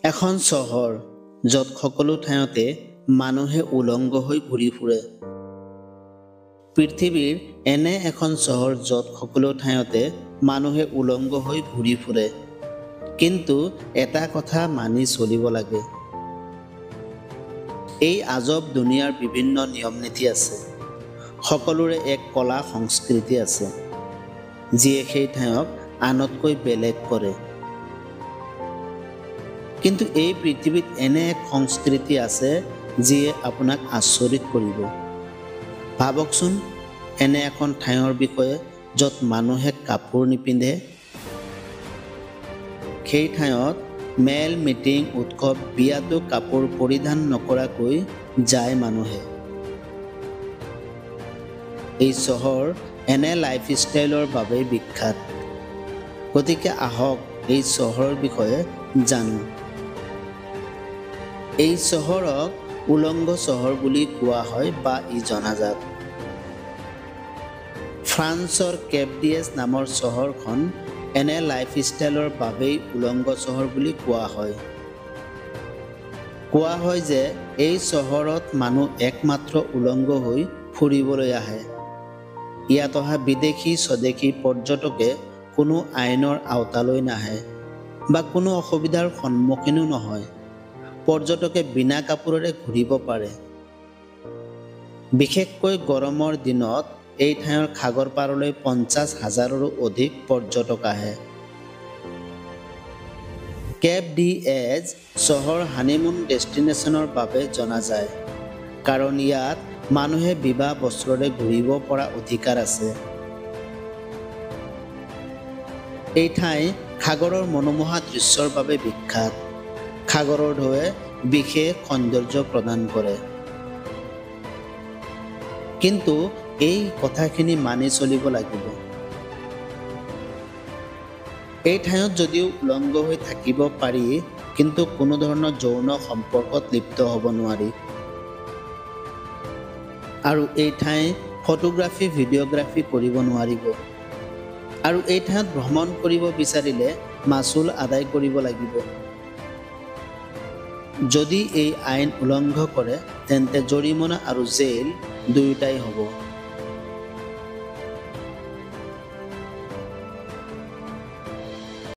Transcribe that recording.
এখন চহৰ য'ত সকলো ঠাইতে মানুহে উলংগ হৈ ঘূৰি ফুৰে। পৃথিৱীৰ এনে এখন চহৰ য'ত সকলো ঠাইতে মানুহে উলংগ হৈ ঘূৰি ফুৰে। কিন্তু এটা কথা মানি চলিব লাগে। এই আজব দুনিয়াৰ বিভিন্ন নিয়ম নীতি আছে। সকলোৰে এক কলা সংস্কৃতি আছে, যিয়ে সেই ঠাইক আনতকৈ বেলেগ কৰে। কিন্তু এই পৃথিৱীত এনে এক সংস্কৃতি আছে যিয়ে আপোনাক আচৰিত কৰিব। ভাবকচোন, এনে এখন ঠাইৰ বিষয়ে য'ত মানুহে কাপোৰ নিপিন্ধে। সেই ঠাইত মেল, মিটিং, উৎসৱ, বিয়াতো কাপোৰ পৰিধান নকৰাকৈ যায় মানুহে। এই চহৰ এনে লাইফষ্টাইলৰ বাবে বিখ্যাত। গতিকে আহক এই চহৰৰ বিষয়ে জানো। এই চহৰক উলংগ চহৰ বুলি কোৱা হয় বা ই জনাজাত। ফ্ৰান্সৰ কেপ ডিএছ নামৰ চহৰখন এনে লাইফষ্টাইলৰ বাবেই উলংগ চহৰ বুলি কোৱা হয়। কোৱা হয় যে এই চহৰত মানুহ একমাত্ৰ উলংগ হৈ ফুৰিবলৈ আহে। ইয়াত অহা বিদেশী স্বদেশী পৰ্যটকে কোনো আইনৰ আওতালৈ নাহে বা কোনো অসুবিধাৰ সন্মুখীনো নহয়। পৰ্যটকে বিনা কাপোৰেৰে ঘূৰিব পাৰে। বিশেষকৈ গৰমৰ দিনত এই ঠাইৰ সাগৰ পাৰলৈ 50,000ৰো অধিক পৰ্যটক আহে। কেপ ডিএছ চহৰ হানিমুন ডেষ্টিনেশ্যনৰ বাবে জনা যায়, কাৰণ ইয়াত মানুহে বিবাহ বস্ত্ৰৰে ঘূৰিব পৰা অধিকাৰ আছে। এই ঠাই সাগৰৰ মনোমোহা দৃশ্যৰ বাবে বিখ্যাত। সাগৰৰ ঢৌৱে বিশেষ সৌন্দৰ্য প্ৰদান কৰে। কিন্তু এই কথাখিনি মানি চলিব লাগিব। এই ঠাইত যদিও উলংগ হৈ থাকিব পাৰি, কিন্তু কোনো ধৰণৰ যৌন সম্পৰ্কত লিপ্ত হ'ব নোৱাৰি। আৰু এই ঠাই ফটোগ্ৰাফী, ভিডিঅ'গ্ৰাফী কৰিব নোৱাৰিব। আৰু এই ঠাইত ভ্ৰমণ কৰিব বিচাৰিলে মাচুল আদায় কৰিব লাগিব। যদি এই আইন উলংঘ কৰে, তেন্তে জৰিমনা আৰু জেইল দুয়োটাই হ'ব।